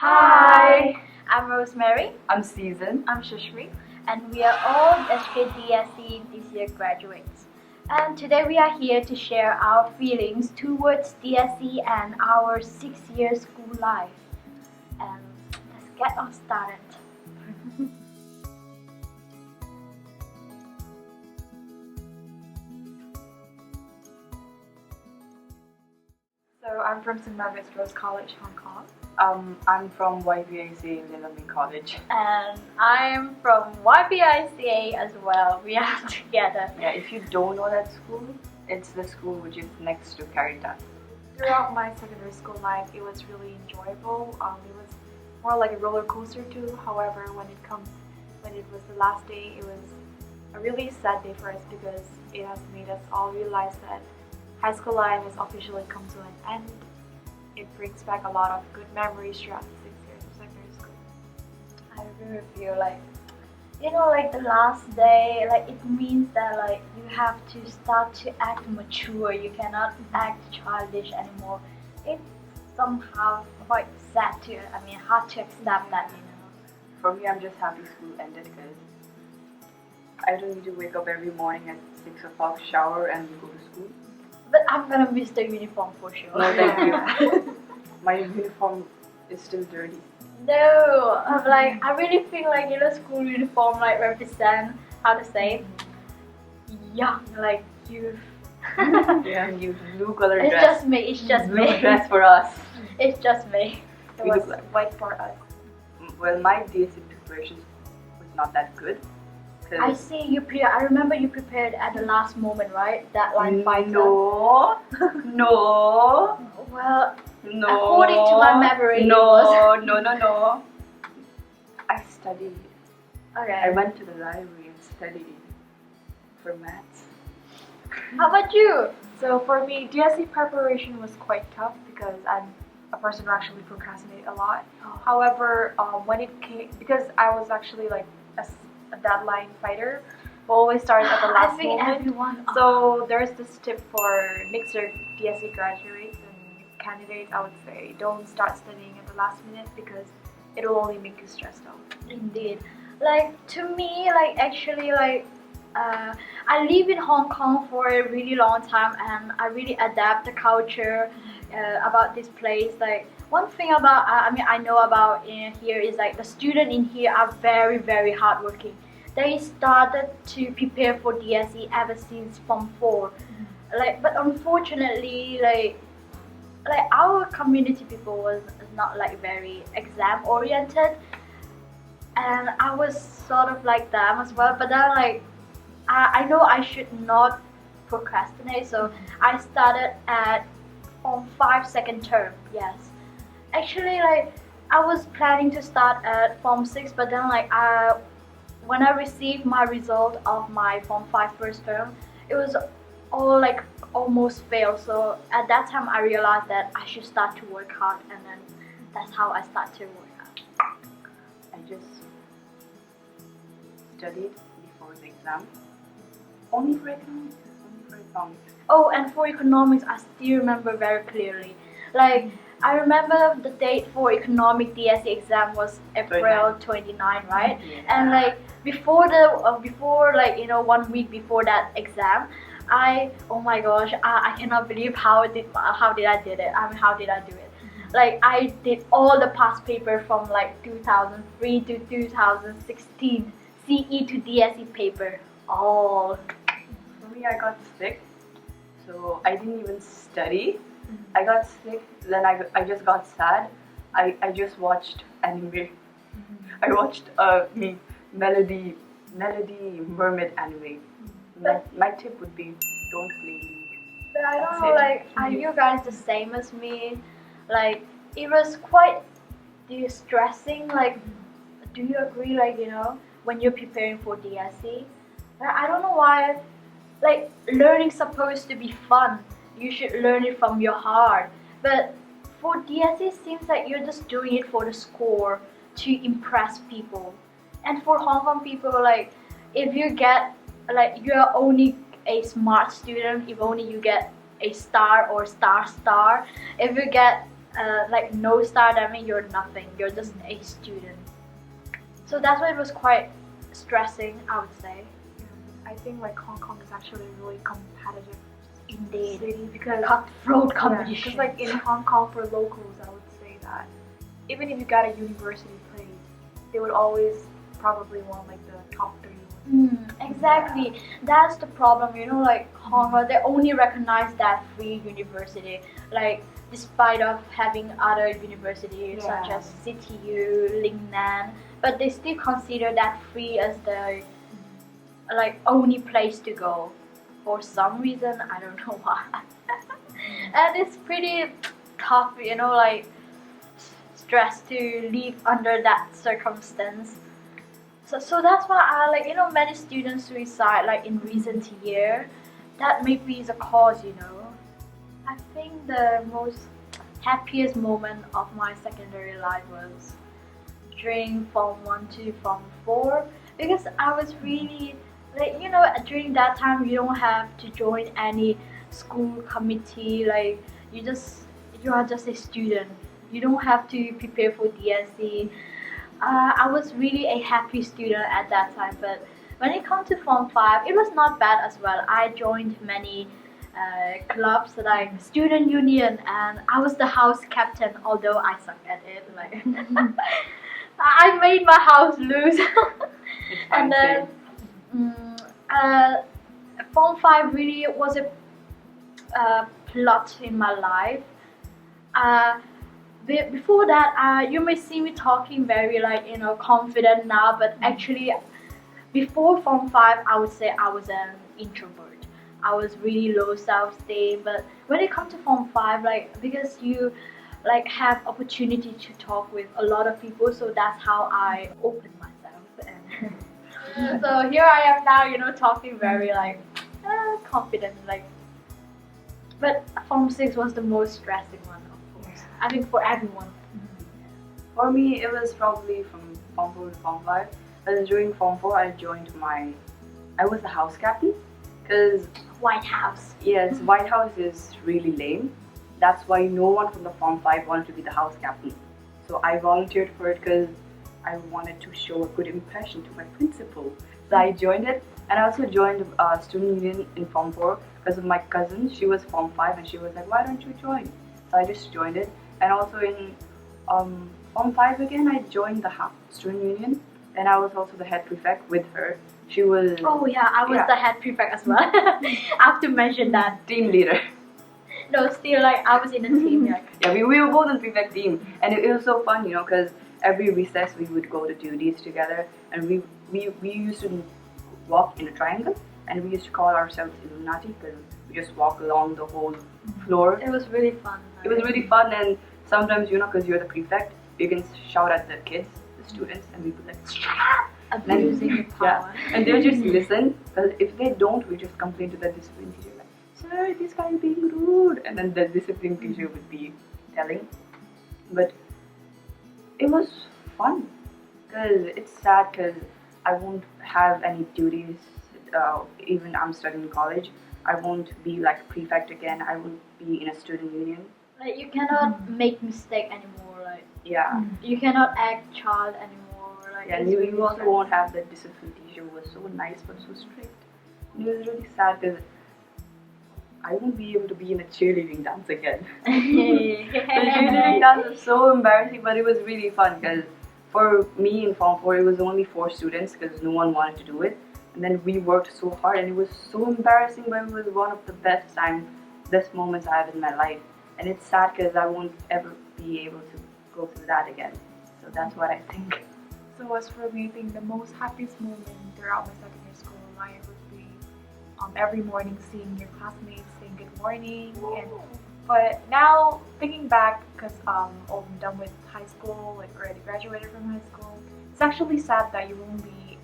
Hi, I'm Rosemary. I'm Season. I'm Shusme, and we are all HKDSE this year graduates. And today we are here to share our feelings towards DSE and our 6-year school life. And let's get on started. So I'm from St. Margaret's Rose College, Hong Kong. I'm from YBAC Lilami College. And I'm from YBICA as well. We are together. Yeah, if you don't know that school, it's the school which is next to Caritas. Throughout my secondary school life, it was really enjoyable. It was more like a roller coaster too. However, when it was the last day, it was a really sad day for us because it has made us all realize that high school life has officially come to an end. It brings back a lot of good memories throughout the 6 years of secondary school. I agree with you. Like the last day, like it means that like you have to start to act mature. You cannot act childish anymore. It's somehow quite sad to, hard to accept that. For me, I'm just happy school ended because I don't need to wake up every morning at 6 o'clock, shower, and go to school. But I'm gonna miss the uniform for sure. No, thank you. My uniform is still dirty. No, I really feel like school uniform like represent how to say young, like youth. Yeah, you blue color It's dress. just me. It's just blue me. dress for us. It's just me. It We was look like- white for us. Well, my DSE preparation was not that good. I see you. I remember you prepared at the last moment, right? That line fighter. No, no. Well, No. according to my memory, no, it was. No. I studied. Okay. I went to the library and studied for maths. How about you? So for me, DSE preparation was quite tough because I'm a person who actually procrastinate a lot. Oh. However, when it came, because I was actually like a deadline fighter, we always start at the last I think moment. everyone. So there's this tip for next year DSE graduates and candidates. I would say don't start studying at the last minute because it will only make you stressed out. Indeed. Like to me, I live in Hong Kong for a really long time, and I really adapt the culture about this place. Like one thing about I know about in here is like the students in here are very very hardworking. They started to prepare for DSE ever since Form 4. But unfortunately, like our community people was not like very exam oriented, and I was sort of like them as well. But then I know I should not procrastinate, so I started at Form 5 second term. Yes, actually I was planning to start at Form 6, but then when I received my result of my Form 5 first term, it was all like almost failed. So at that time I realized that I should start to work hard, and then that's how I started to work hard. I just studied before the exam. Only for economics. Oh, and for economics, I still remember very clearly. Like I remember the date for economic DSE exam was April 29, right? Yeah. And before 1 week before that exam, oh my gosh, I cannot believe how did I did it. How did I do it? I did all the past paper from 2003 to 2016, CE to DSE paper, all. For me, I got sick, so I didn't even study. I got sick, then I just got sad. I just watched anime. I watched Melody Mermaid anime. My tip would be don't play League. But I don't That's know, it. are you guys the same as me? It was quite distressing. Do you agree? When you're preparing for DSE, I don't know why. Learning's supposed to be fun. You should learn it from your heart. But for DSE, it seems like you're just doing it for the score to impress people. And for Hong Kong people, if you get you're only a smart student, if only you get a star or star. If you get like no star, that means you're nothing. You're just a student. So that's why it was quite stressing, I would say. I think like Hong Kong is actually a really competitive Indeed. city because Cutthroat yeah, competition. because like in Hong Kong for locals, I would say that even if you got a university place, they would always probably want like the top 3. Exactly. That's the problem, like Hong Kong, they only recognize that free university. Like, despite of having other universities such as CTU, Lingnan, but they still consider that free as the like only place to go. For some reason, I don't know why. And it's pretty tough, like stress to live under that circumstance. So that's why I like, many students suicide like in recent year. That maybe is a cause. I think the most happiest moment of my secondary life was during Form 1 to Form 4, because I was really like, during that time you don't have to join any school committee, like you are just a student. You don't have to prepare for DSE. I was really a happy student at that time, but when it comes to Form 5, it was not bad as well. I joined many clubs like student union, and I was the house captain, although I suck at it. Like I made my house lose. And then Form 5 really was a plot in my life. Before that, you may see me talking very like confident now, but actually before Form 5, I would say I was an introvert. I was really low self-esteem, but when it comes to Form 5, like because you like have opportunity to talk with a lot of people, so that's how I opened myself. And so here I am now, talking very like confident, like. But Form 6 was the most stressing one, of course. I think for everyone. For me, it was probably from Form 4 to Form 5. Because during Form 4, I was the house captain. Because White House. yes, White House is really lame. That's why no one from the Form 5 wanted to be the house captain. So I volunteered for it because I wanted to show a good impression to my principal. So I joined it, and I also joined student union in Form 4 because of my cousin. She was Form 5 and she was like, why don't you join? So I just joined it. And also in Form 5 again, I joined the student union, and I was also the head prefect with her. She was... Oh yeah, I was the head prefect as well. I have to mention that. team leader. No, still like I was in a team. Like. Yeah, we were both in prefect team, and it was so fun, because every recess we would go to duties together, and we used to walk in a triangle, and we used to call ourselves Illuminati because we just walk along the whole floor. It was really fun. It was really fun, and sometimes because you're the prefect, you can shout at the kids, the students, and we would like abusing the power. Yeah, and they'll just listen, because if they don't, we just complain to the discipline teacher like, sir, this guy is being rude, and then the discipline teacher would be telling. But it was fun, because it's sad because I won't have any duties. Even I'm studying college, I won't be like prefect again. I won't be in a student union. Like you cannot make mistake anymore. Like Yeah. you cannot act child anymore. Like Yeah, and you also won't have the discipline teacher who was so nice but so strict. And it was really sad because I won't be able to be in a cheerleading dance again. The cheerleading dance was so embarrassing, but it was really fun because for me in Form 4, it was only 4 students because no one wanted to do it. And then we worked so hard, and it was so embarrassing, but it was one of the best moments I have in my life. And it's sad because I won't ever be able to go through that again. So that's what I think. So as for me, I think the most happiest moment throughout my secondary school life would be every morning seeing your classmates saying good morning. But now thinking back, because I'm done with high school, like already graduated from high school, it's actually sad that you won't be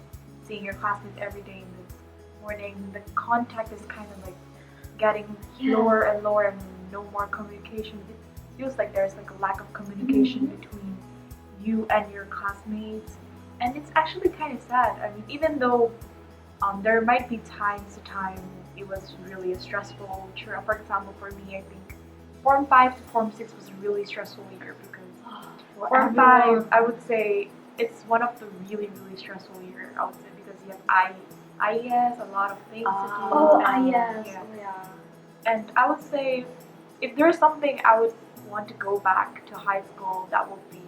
seeing your classmates every day in the morning. The contact is kind of like getting lower and lower, and no more communication. It feels like there's like a lack of communication between you and your classmates, and it's actually kind of sad. I mean, even though there might be times to time it was really stressful. For example, for me, I think Form 5 to Form 6 was a really stressful year because For Form everyone. 5, I would say it's one of the really, really stressful year, I would say, because you have IES, a lot of things to do. Oh, and, yes. yeah. Oh, yeah. And I would say, if there's something I would want to go back to high school, that would be,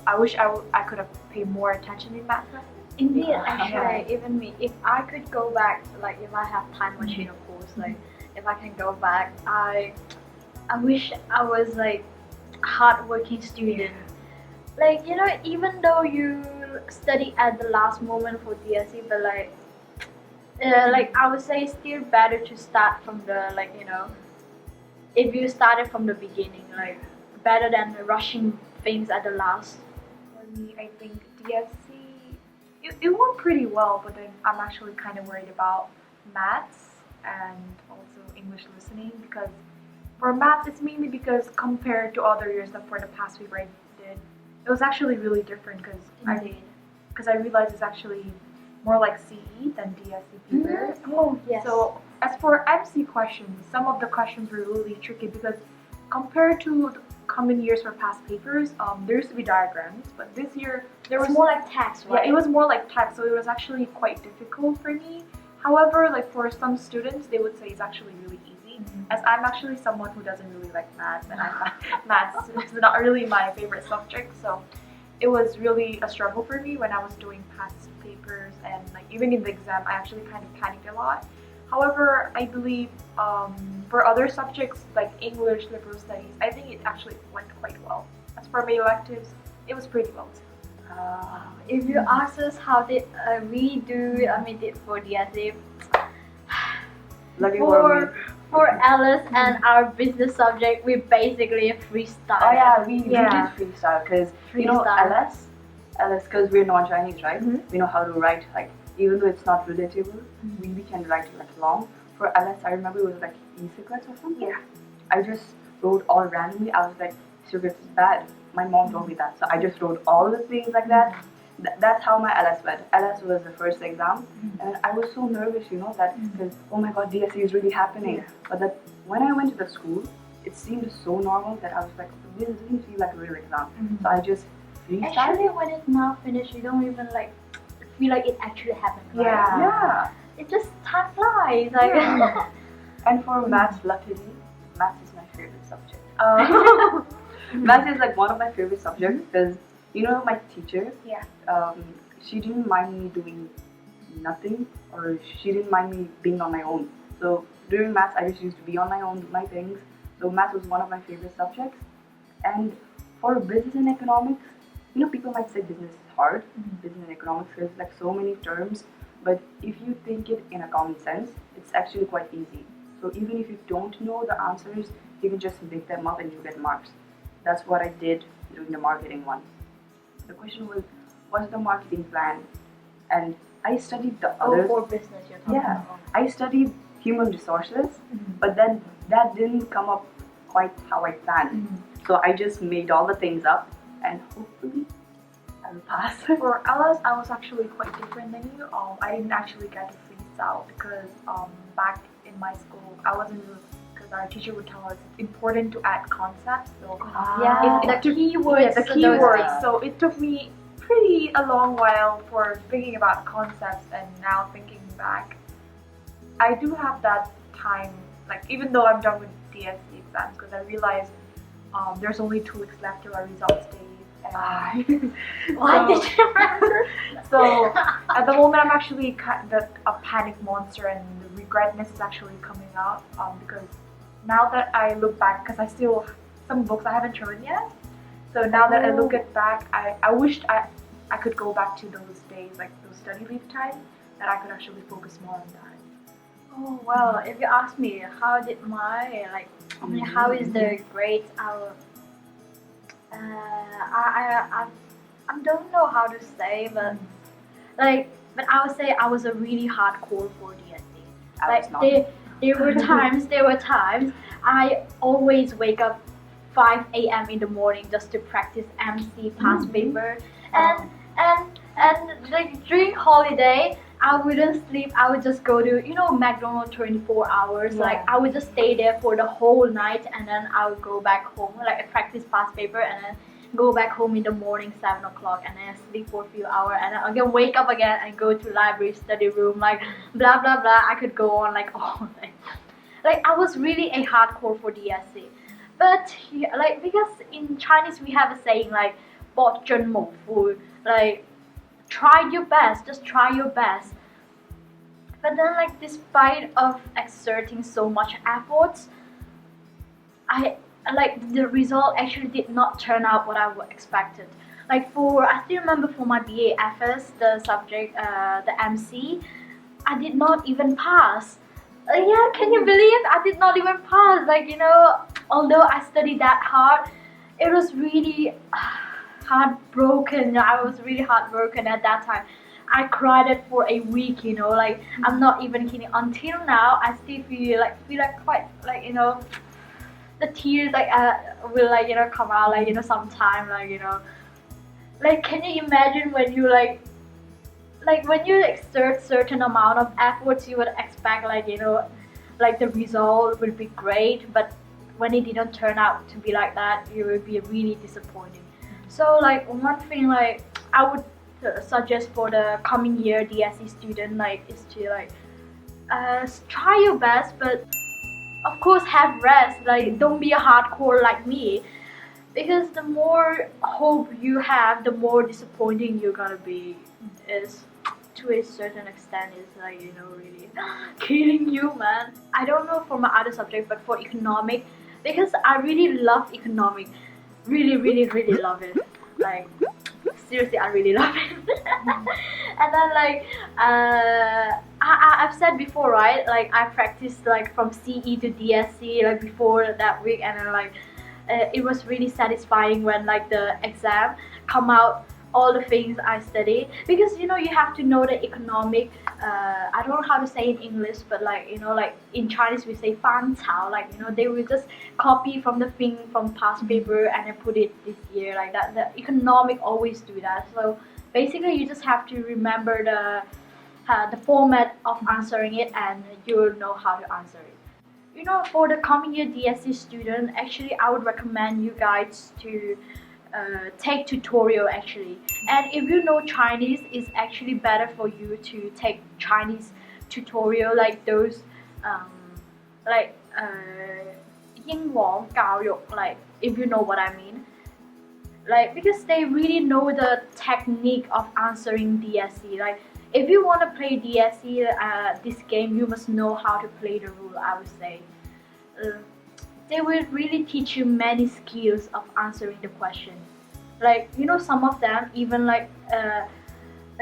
I wish I could have paid more attention in math lessons. Indeed, Yeah. actually, even me, if I could go back, like if I have time machine, of course, like if I can go back, I wish I was like hardworking student. Like even though you study at the last moment for DSE, but like I would say, it's still better to start from the if you started from the beginning, like better than rushing things at the last. For me, I think DSC, it went pretty well, but then I'm actually kind of worried about maths and also English listening, because for maths, it's mainly because compared to other years, that for the past paper I did, it was actually really different because I realized it's actually more like CE than DSE paper. Oh yes. So as for MC questions, some of the questions were really tricky because compared to the common years for past papers, there used to be diagrams, but this year there was it's more like text, right? yeah, it was more like text, so it was actually quite difficult for me. However, like for some students, they would say it's actually really easy. As I'm actually someone who doesn't really like maths, and I find maths is not really my favorite subject, so it was really a struggle for me when I was doing past papers, and like even in the exam, I actually kind of panicked a lot. However, I believe for other subjects like English, liberal studies, I think it actually went quite well. As for my electives, it was pretty well too. If you ask us how did we do, did for DSE, Lucky for Alice and our business subject, we basically freestyle. Oh yeah, we Yeah. did freestyle because Freestyle. LS because we're non-Chinese, right? Mhm. We know how to write, like even though it's not relatable, we can write like long. For LS, I remember it was like e-cigarettes or something. Yeah. I just wrote all randomly. I was like, cigarettes is bad. My mom told me that, so I just wrote all the things like that. That's how my LS went. LS was the first exam, and I was so nervous, that because oh my god, DSE is really happening. Yeah. But that when I went to the school, it seemed so normal that I was like, this doesn't feel like a real exam. So I just freestyled. Actually, when it's now finished, you don't even feel like it actually happened. Right? Yeah. Yeah. It just time flies. Like Yeah. And for maths, luckily, maths is my favorite subject. Mm-hmm. Maths is like one of my favorite subjects because my teacher. Yeah. She didn't mind me doing nothing, or she didn't mind me being on my own. So during maths, I just used to be on my own, do my things. So maths was one of my favorite subjects. And for business and economics, people might say business is hard, business and economics, there's like so many terms. But if you think it in a common sense, it's actually quite easy. So even if you don't know the answers, you can just make them up and you get marks. That's what I did during the marketing one. The question was, what's the marketing plan? And I studied the other. for business, you're talking Yeah, about. I studied human resources, but then that didn't come up quite how I planned. So I just made all the things up, and hopefully I will pass. For LS, I was actually quite different than you. I didn't actually get to freestyle because back in my school, I wasn't really, because our teacher would tell us it's important to add concepts. So Yeah, it the keywords. the those keywords. things. So it took me a long while for thinking about concepts, and now thinking back, I do have that time. Like even though I'm done with DSE exams, because I realized there's only 2 weeks left till our results day. And Why did you remember? so at the moment, I'm actually a panic monster, and the regretness is actually coming out because now that I look back, because I still some books I haven't shown yet. So now that I look at back, I wished I could go back to those days, like those study leave time, that I could actually focus more on that. Oh well, if you ask me, how did my how is the grades? I don't know how to say, but but I would say I was a really hardcore for DSE. I was not. There were times I always wake up 5 a.m. in the morning just to practice MC past paper, and like during holiday I wouldn't sleep. I would just go to, McDonald's 24 hours. Yeah. Like, I would just stay there for the whole night, and then I would go back home. Like, I practice past paper, and then go back home in the morning, 7 o'clock, and then sleep for a few hours, and then again wake up again and go to library, study room, like, blah, blah, blah. I could go on, like, all day. Like, I was really a hardcore for DSE. But, yeah, like, because in Chinese we have a saying, like, 保证某夫, like, try your best, just try your best. But then, like, despite of exerting so much efforts, the result actually did not turn out what I expected. Like, I still remember for my BAFS, the subject, the MC, I did not even pass. Yeah, can you believe I did not even pass? Like, although I studied that hard, it was really heartbroken. I was really heartbroken at that time. I cried it for a week, like, I'm not even kidding. Until now, I still feel like quite, like, the tears, like, will, like, come out, like, sometime, like, like, can you imagine when you, like when you exert certain amount of efforts, you would expect, like, like, the result would be great, but when it didn't turn out to be like that, you would be really disappointed. So, like, one thing, like, I would suggest for the coming year DSE student, like, is to, like, try your best, but of course have rest. Like, don't be a hardcore like me, because the more hope you have, the more disappointing you're gonna be. Is, to a certain extent, is, like, really killing you, man. I don't know for my other subject, but for economic, because I really love economic, really, really, really love it. Like, seriously, I really love it. And then, like, I've said before, right? Like, I practiced, like, from CE to DSE, like, before that week, and then, like, it was really satisfying when, like, the exam come out, all the things I studied, because you have to know the economic. I don't know how to say in English, but, like, like, in Chinese we say 翻炒, like, they will just copy from the thing from past paper and then put it this year, like that. The economic always do that. So basically, you just have to remember the format of answering it, and you'll know how to answer it. For the coming year DSE student, actually, I would recommend you guys to take tutorial, actually. And if you know Chinese, it's actually better for you to take Chinese tutorial, like those like 英王教育, like, if you know what I mean, like, because they really know the technique of answering DSE. Like, if you want to play DSE, this game, you must know how to play the rule, I would say. They will really teach you many skills of answering the question. Like, some of them even, like,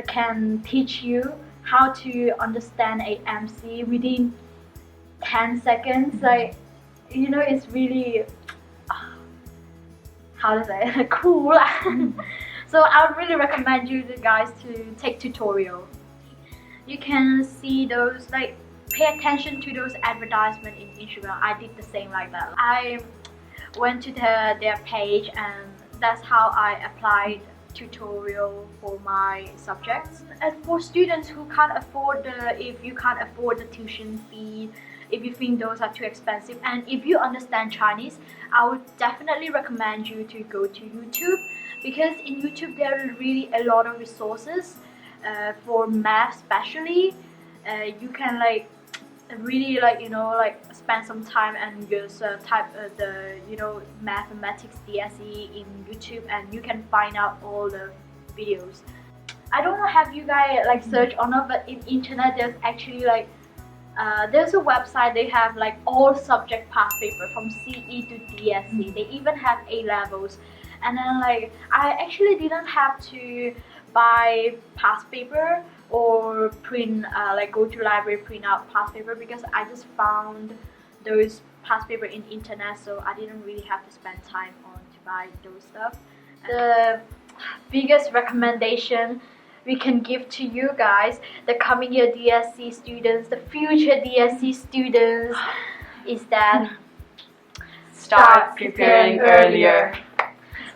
can teach you how to understand a MC within 10 seconds. Like, it's really, how to say, cool. So I would really recommend you guys to take tutorial. You can see those, like, pay attention to those advertisements in Instagram. I did the same like that. I went to their page, and that's how I applied tutorial for my subjects. And for students who can't afford if you can't afford the tuition fee, if you think those are too expensive, and if you understand Chinese, I would definitely recommend you to go to YouTube, because in YouTube there are really a lot of resources for math, especially. You can, like, really, like, like, spend some time and just type the mathematics DSE in YouTube, and you can find out all the videos. I don't know, have you guys, like, search or not, but in internet there's actually, like, there's a website. They have, like, all subject past paper from CE to DSE. They even have A levels. And then, like, I actually didn't have to buy past paper or print, like, go to library, print out past paper, because I just found those past paper in internet, so I didn't really have to spend time on to buy those stuff. The biggest recommendation we can give to you guys, the coming year DSE students, the future DSE students, is that start preparing earlier.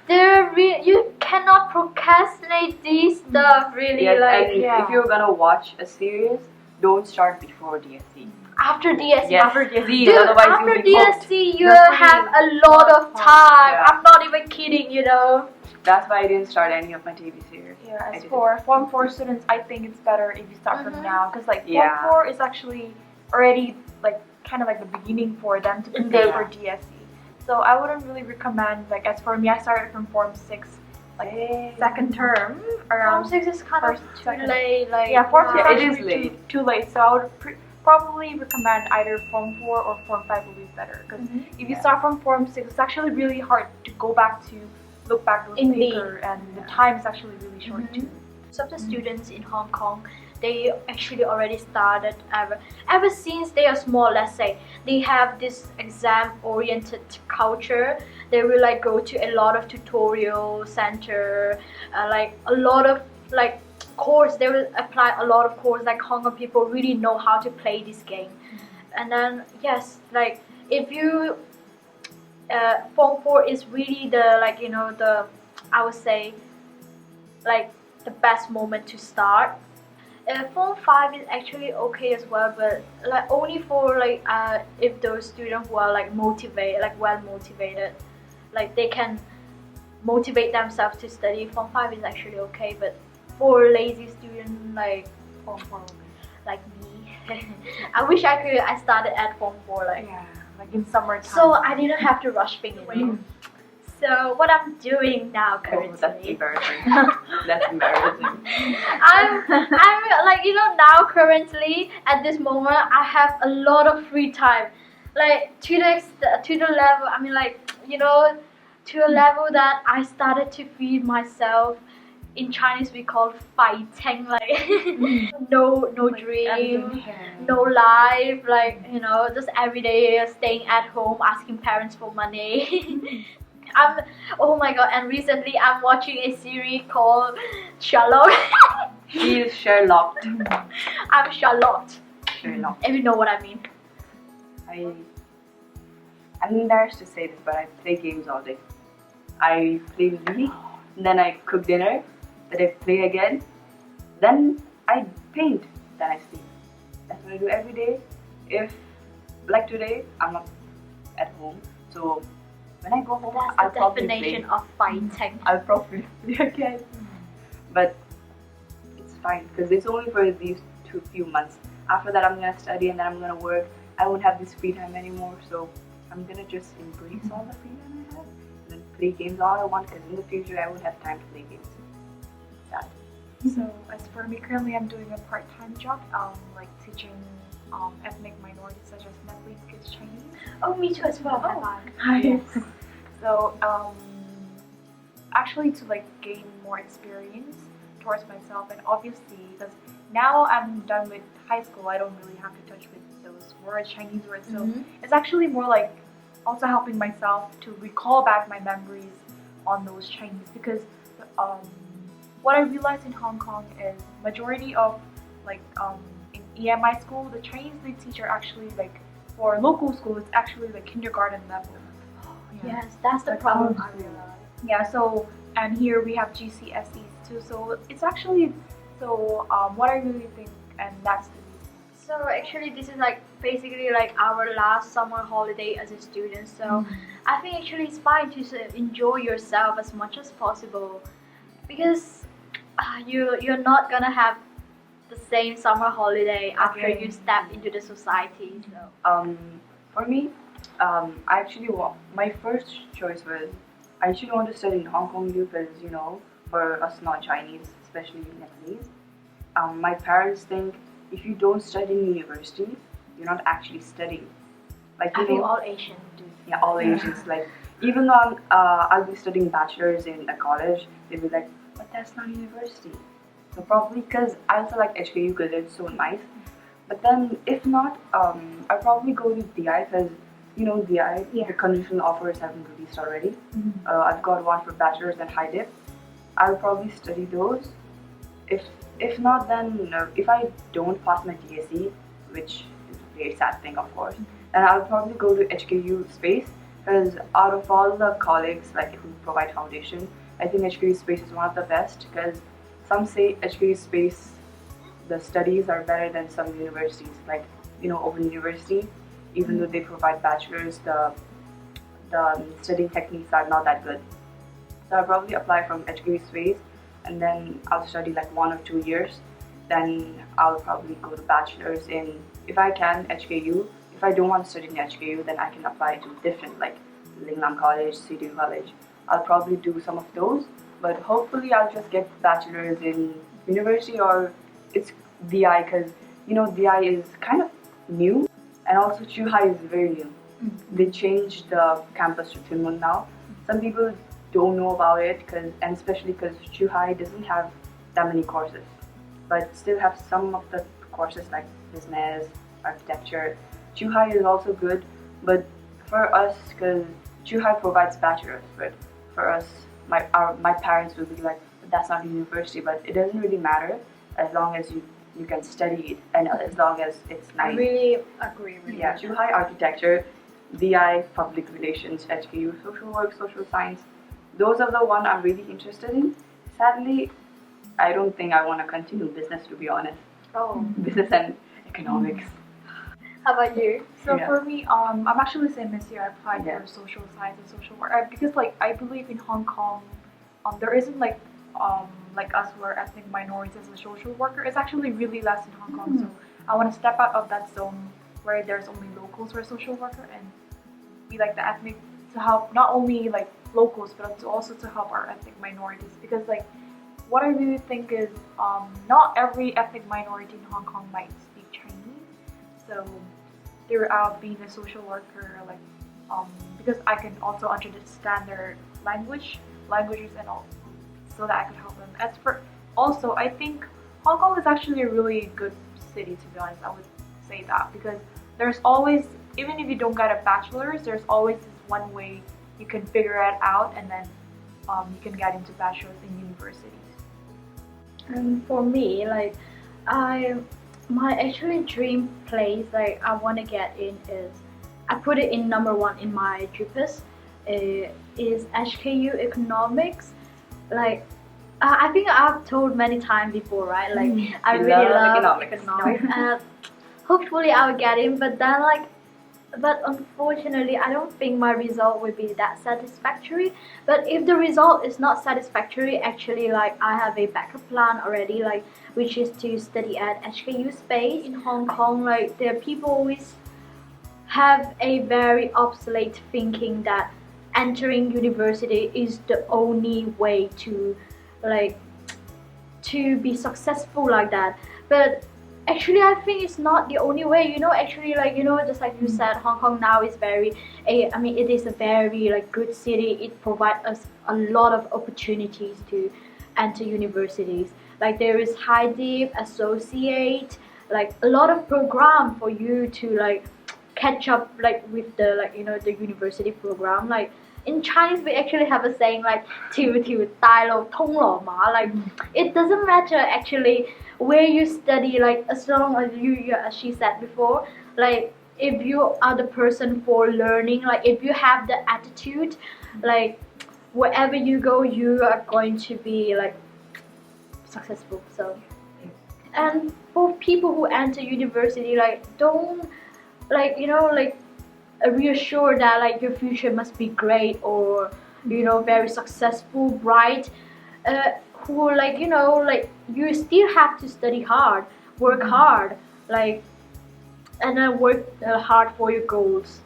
you cannot procrastinate these stuff really. Yes, like and if you're gonna watch a series, don't start before DSE. after DSE. Yes, After DSE. Dude, otherwise after you'll be hooked. DSE, you You're have free. a lot of time. Yeah. I'm not even kidding, you know. That's why I didn't start any of my TV series. Yeah, I as didn't. for Form 4 students, I think it's better if you start from Mhm. now because like Yeah. Form 4 is actually already like kind of like the beginning for them to prepare Yeah. for DSE. So I wouldn't really recommend like as for me, I started from Form 6 like Hey. second term Form around 6 is kind of first, too second. late. Like yeah, Form 6 Yeah, it actually is late. Too late. So I would probably recommend either Form 4 or Form 5 will be better because Mhm. if you start from Form 6, it's actually really hard to go back to look back those Indeed. paper and the time is actually really short Mhm. too. Some of the students in Hong Kong, they actually already started ever since they are small. Let's say they have this exam-oriented culture. They will like go to a lot of tutorial center, like a lot of like course. They will apply a lot of course. Like Hong Kong people really know how to play this game, and then yes, like if you Form 4 is really the like the I would say like the best moment to start. Form 5 is actually okay as well, but like only for like if those students who are like motivated, like well motivated, like they can motivate themselves to study. Form 5 is actually okay, but for lazy students like Form 4, like me, I wish I started at Form 4 like. Yeah, like in summertime. So I didn't have to rush things away. Mhm. So what I'm doing now Oh, currently, that's embarrassing. That's embarrassing. I'm like now currently at this moment I have a lot of free time, like to the level I mean like to a level that I started to feed myself. In Chinese we call fighting, like no dream, no life, like just every day staying at home asking parents for money. Oh my god, and recently I'm watching a series called Sherlock. He is Sherlock. I'm Charlotte, Sherlock. if you know what I mean. I'm embarrassed to say this, but I play games all day. I play League, then I cook dinner, then I play again, then I paint, then I sleep. That's what I do every day. If, like today, I'm not at home, so when I go home, I'll That's the probably definition play. of fighting. I'll probably play again. But it's fine, because it's only for these few months. After that, I'm gonna study and then I'm gonna work. I won't have this free time anymore, so I'm gonna just embrace all the free time I have and then play games all I want, because in the future I won't have time to play games. Sad. So as for me, currently I'm doing a part-time job, like teaching ethnic minorities such as Nepalese kids Chinese. Oh, me too as well. Yes. So actually to like gain more experience towards myself, and obviously because now I'm done with high school, I don't really have to touch with those words, Chinese words. So Mhm. it's actually more like also helping myself to recall back my memories on those Chinese, because what I realized in Hong Kong is majority of like in EMI school, the Chinese they teach are actually like for local school, it's actually like kindergarten level. Yeah. Yes, that's the Like, problem I realized. Yeah, so and here we have GCSEs too, so it's actually so what I really think, and that's the reason. So actually this is like basically like our last summer holiday as a student, so I think actually it's fine to enjoy yourself as much as possible, because you're not gonna have the same summer holiday after Okay. you step into the society. So For me, I actually my first choice was I actually want to study in Hong Kong because for us non-Chinese, especially Nepalese, my parents think if you don't study in university, you're not actually studying. Like I think all Asians do. yeah, all Asians. Like even though I'll be studying bachelor's in a college, they'll be like, but that's not university. So probably because I also like HKU because it's so nice. But then if not, I'll probably go to DI because DI, Yeah. the conditional offers haven't released already. I've got one for bachelor's and high dip. I'll probably study those. If not, then if I don't pass my DSE, which is a very sad thing, of course, then I'll probably go to HKU space Because out of all the colleagues like who provide foundation, I think HKD Space is one of the best. Because some say HKD Space, the studies are better than some universities, like Open University. Even though they provide bachelors, the studying techniques are not that good. So I'll probably apply from HKD Space, and then I'll study like 1 or 2 years. Then I'll probably go to bachelor's in, if I can, HKU. If I don't want to study in HKU, then I can apply to different like Linglam College, CDU College. I'll probably do some of those, but hopefully I'll just get bachelor's in university or it's DI, because DI is kind of new, and also Chuhai is very new. They changed the campus to Timon now. Some people don't know about it, and especially because Chuhai doesn't have that many courses, but still have some of the courses like business, architecture. Chuhai is also good, but for us, because Chuhai provides bachelor's, but for us, my parents will be like, that's not a university, but it doesn't really matter as long as you can study it, and as long as it's nice. I really agree with Yeah, you. Chuhai architecture, DI public relations, HKU social work, social science. Those are the one I'm really interested in. Sadly, I don't think I want to continue business, to be honest. Oh. Business and economics. How about you? So Yeah. for me, I'm actually the same this year. I applied Yeah. for social science and social work because like I believe in Hong Kong, there isn't like us who are ethnic minorities as a social worker. It's actually really less in Hong Kong. So I want to step out of that zone where there's only locals who are social worker and be like the ethnic to help not only like locals but also to help our ethnic minorities, because like what I really think is not every ethnic minority in Hong Kong might speak Chinese. So throughout being a social worker, like because I can also understand their languages and all, so that I could help them. As for also, I think Hong Kong is actually a really good city, to be honest. I would say that because there's always, even if you don't get a bachelor's, there's always this one way you can figure it out, and then you can get into bachelor's in universities. And for me, like my actually dream place like I want to get in is, I put it in number one in my dreams, is HKU economics. Like I think I've told many times before, right? Like I You really love love economics. and hopefully I'll get in, but then but unfortunately I don't think my result will be that satisfactory. But if the result is not satisfactory, actually like I have a backup plan already, like which is to study at HKU Space in Hong Kong. Like there people always have a very obsolete thinking that entering university is the only way to like to be successful like that. But actually I think it's not the only way, actually like just like you said, Hong Kong now is very it is a very like good city. It provides us a lot of opportunities to enter universities. Like there is high dip, associate, like a lot of program for you to like catch up like with the the university program. Like in Chinese we actually have a saying like 条大路通羅馬. Like it doesn't matter actually where you study, like as long as you as she said before, like if you are the person for learning, like if you have the attitude, like wherever you go you are going to be like successful. So and for people who enter university, like don't like reassure that like your future must be great or very successful, bright, who like you still have to study hard, work hard, like and then work hard for your goals.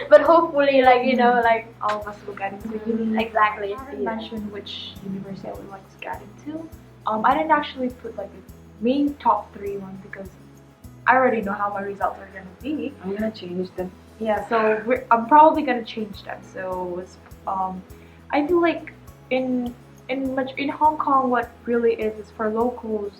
But hopefully like All of us will get into uni. exactly. I haven't mentioned which university I would like to get into. I didn't actually put like a main top 3 one because I already know how my results are gonna be. I'm gonna change them. Yeah, so I'm probably gonna change them. So it's, I feel like in Hong Kong, what really is for locals.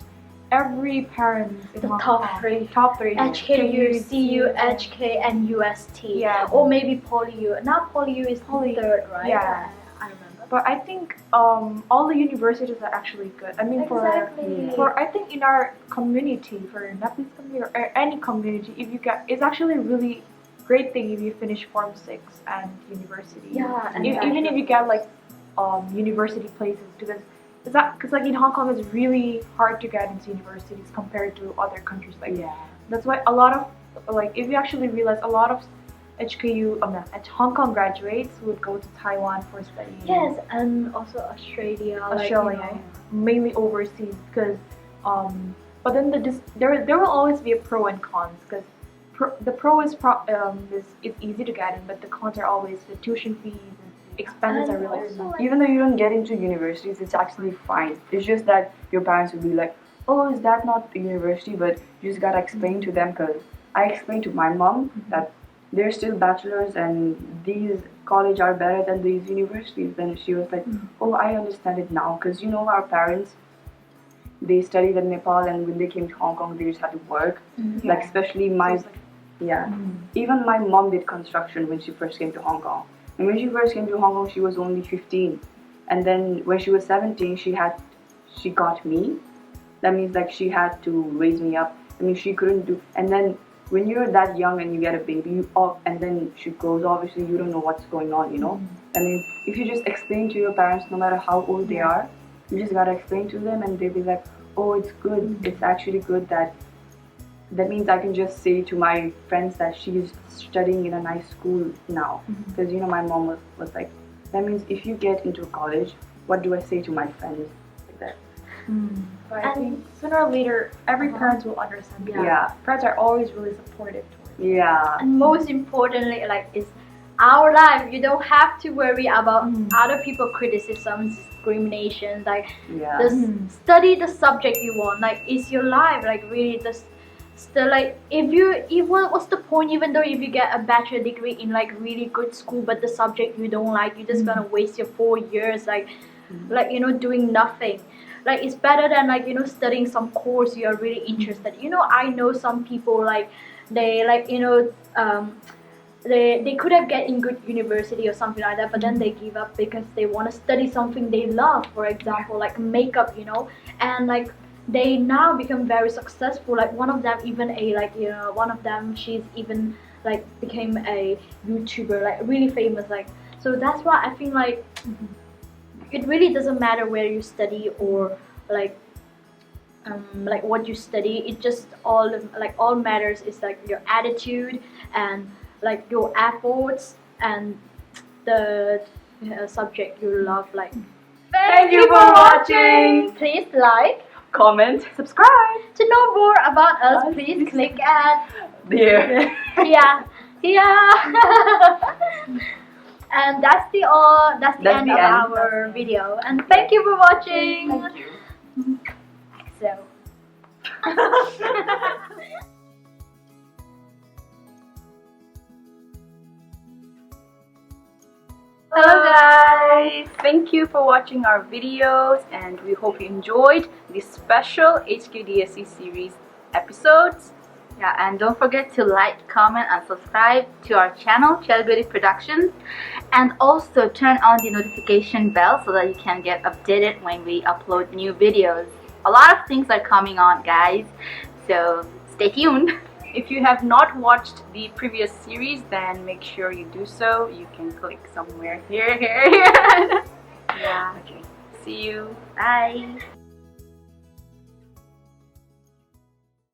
Every parent in The Hong top Kong, three. top 3, HKU, CU, HK, and UST. Yeah. Or maybe PolyU. Now PolyU is Poly- third, right? yeah. I remember. But I think all the universities are actually good. I mean, Exactly. for I think in our community, for Nepalese community or any community, if you get, it's actually really great thing if you finish Form 6 and university. Yeah, and Even if you get like university places, because like in Hong Kong it's really hard to get into universities compared to other countries. Like that's why a lot of like if you actually realize a lot of at Hong Kong graduates would go to Taiwan for studying. Yes, and also Australia. Australia, mainly overseas, because but then there will always be a pro and cons, because the pro is it's easy to get in, but the cons are always the tuition fees and expenses are really also, Even though you don't get into universities, it's actually fine. It's just that your parents will be like, oh, is that not a university? But you just gotta explain to them, because I explained to my mom that they're still bachelors and these college are better than these universities. Then she was like, oh, I understand it now, because our parents, they studied in Nepal, and when they came to Hong Kong they just had to work. Like especially even my mom did construction when she first came to Hong Kong. And when she first came to Hong Kong she was only 15, and then when she was 17 she got me. That means like she had to raise me up. I mean, she couldn't do, and then when you're that young and you get a baby, and then she grows, obviously you don't know what's going on, I mean, if you just explain to your parents, no matter how old they are, you just gotta explain to them, and they'll be like, oh, it's good, it's actually good. That means I can just say to my friends that she's studying in a nice school now, because my mom was like, that means if you get into college, what do I say to my friends, like that. But I think sooner or later, every parent will understand. Parents are always really supportive towards it. And most importantly, like, it's our life. You don't have to worry about other people criticisms, discrimination. Like, just study the subject you want. Like, it's your life. Like, really, just still, like, what's the point? Even though if you get a bachelor degree in like really good school, but the subject you don't like, you're just gonna waste your 4 years, like doing nothing. Like, it's better than like studying some course you are really interested. I know some people, like, they like they could have get in good university or something like that, but then they give up because they want to study something they love. For example, like makeup, and like they now become very successful. Like one of them even one of them, she's even like became a YouTuber, like really famous. Like, so that's why I think like. It really doesn't matter where you study or like what you study. It just all matters is like your attitude and like your efforts and the subject you love. Like, thank you for watching. Please like, comment, subscribe. To know more about us, please click at there. And that's the end of our video. And thank you for watching. Thank you. So. Hello guys! Thank you for watching our videos, and we hope you enjoyed this special HKDSE series episodes. Yeah, and don't forget to like, comment and subscribe to our channel, Celebrity Productions, and also turn on the notification bell so that you can get updated when we upload new videos. A lot of things are coming on, guys, so stay tuned. If you have not watched the previous series, then make sure you do so. You can click somewhere here. Yeah. Okay. See you. Bye.